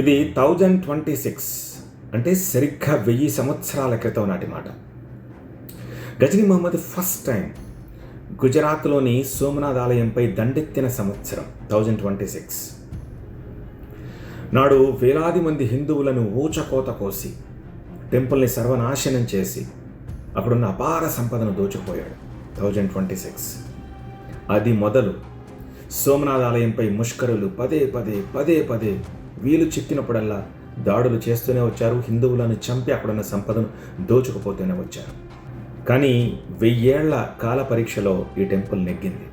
ఇది 1026 అంటే సరిగ్గా 1000 సంవత్సరాల క్రితం నాటి మాట. గజనీ మహమ్మద్ ఫస్ట్ టైం గుజరాత్లోని సోమనాథ్ ఆలయంపై దండెత్తిన సంవత్సరం 1026. నాడు వేలాది మంది హిందువులను ఊచకోత కోసి టెంపుల్ని సర్వనాశనం చేసి అక్కడున్న అపార సంపదను దోచుకుపోయాడు 1026. అది మొదలు సోమనాథ్ ఆలయంపై ముష్కరులు పదే వీలు చిక్కినప్పుడల్లా దాడులు చేస్తూనే వచ్చారు. హిందువులను చంపి అక్కడున్న సంపదను దోచుకుపోతూనే వచ్చారు. కానీ 1000 ఏళ్ల కాల పరీక్షలో ఈ టెంపుల్ నెగ్గింది.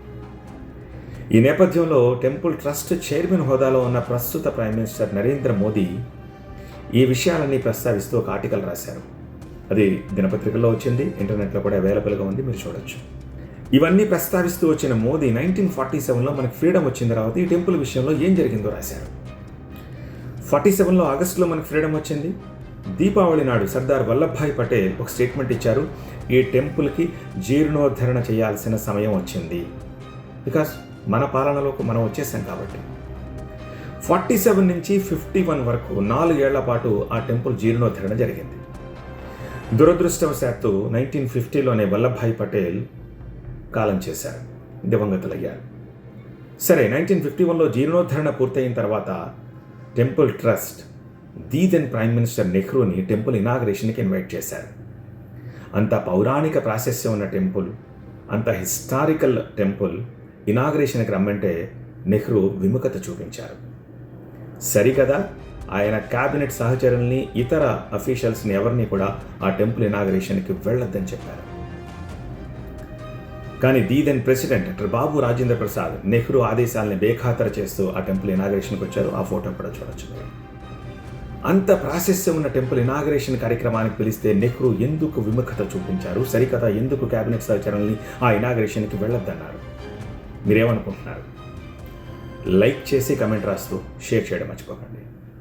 ఈ నేపథ్యంలో టెంపుల్ ట్రస్ట్ చైర్మన్ హోదాలో ఉన్న ప్రస్తుత ప్రైమ్ మినిస్టర్ నరేంద్ర మోదీ ఈ విషయాలన్నీ ప్రస్తావిస్తూ ఒక ఆర్టికల్ రాశారు. అది దినపత్రికల్లో వచ్చింది, ఇంటర్నెట్లో కూడా అవైలబుల్గా ఉంది, మీరు చూడొచ్చు. ఇవన్నీ ప్రస్తావిస్తూ వచ్చిన మోదీ 1947లో మనకు ఫ్రీడమ్ వచ్చిన తర్వాత ఈ టెంపుల్ విషయంలో ఏం జరిగిందో రాశారు. 47లో ఆగస్టులో మనకు ఫ్రీడమ్ వచ్చింది. దీపావళి నాడు సర్దార్ వల్లభాయ్ పటేల్ ఒక స్టేట్మెంట్ ఇచ్చారు, ఈ టెంపుల్కి జీర్ణోద్ధరణ చేయాల్సిన సమయం వచ్చింది. బికాస్ మన పాలనలోకి మనం వచ్చేసాం కాబట్టి. 47 నుంచి 51 వరకు 4 ఏళ్ల పాటు ఆ టెంపుల్ జీర్ణోద్ధరణ జరిగింది. దురదృష్టవశాత్తు 1950లోనే వల్లభాయ్ పటేల్ కాలం చేశారు, దివంగతులయ్యారు. సరే, 1951లో జీర్ణోద్ధరణ పూర్తయిన తర్వాత temple trust then prime minister నెహ్రూని టెంపుల్ ఇనాగరేషన్కి ఇన్వైట్ చేశారు. అంత పౌరాణిక ప్రాశస్యం ఉన్న టెంపుల్, అంత హిస్టారికల్ టెంపుల్ ఇనాగరేషన్కి రమ్మంటే నెహ్రూ విముఖత చూపించారు. సరికదా, ఆయన క్యాబినెట్ సహచరుల్ని, ఇతర అఫీషియల్స్ని ఎవరిని కూడా ఆ టెంపుల్ ఇనాగరేషన్కి వెళ్ళొద్దని చెప్పారు. కానీ then president doctor Babu Rajendra Prasad Nehru ఆదేశాలని బేఖాతరు చేస్తూ ఆ టెంపుల్ ఇనాగరేషన్కి వచ్చారు. ఆ ఫోటో కూడా చూడొచ్చు. అంత ప్రాశస్యం ఉన్న టెంపుల్ ఇనాగరేషన్ కార్యక్రమానికి పిలిస్తే నెహ్రూ ఎందుకు విముఖత చూపించారు? సరికదా, ఎందుకు క్యాబినెట్ సహచరుల్ని ఆ ఇనాగరేషన్కి వెళ్ళొద్దన్నారు? మీరేమనుకుంటున్నారు? లైక్ చేసి కమెంట్ రాస్తూ షేర్ చేయడం మర్చిపోకండి.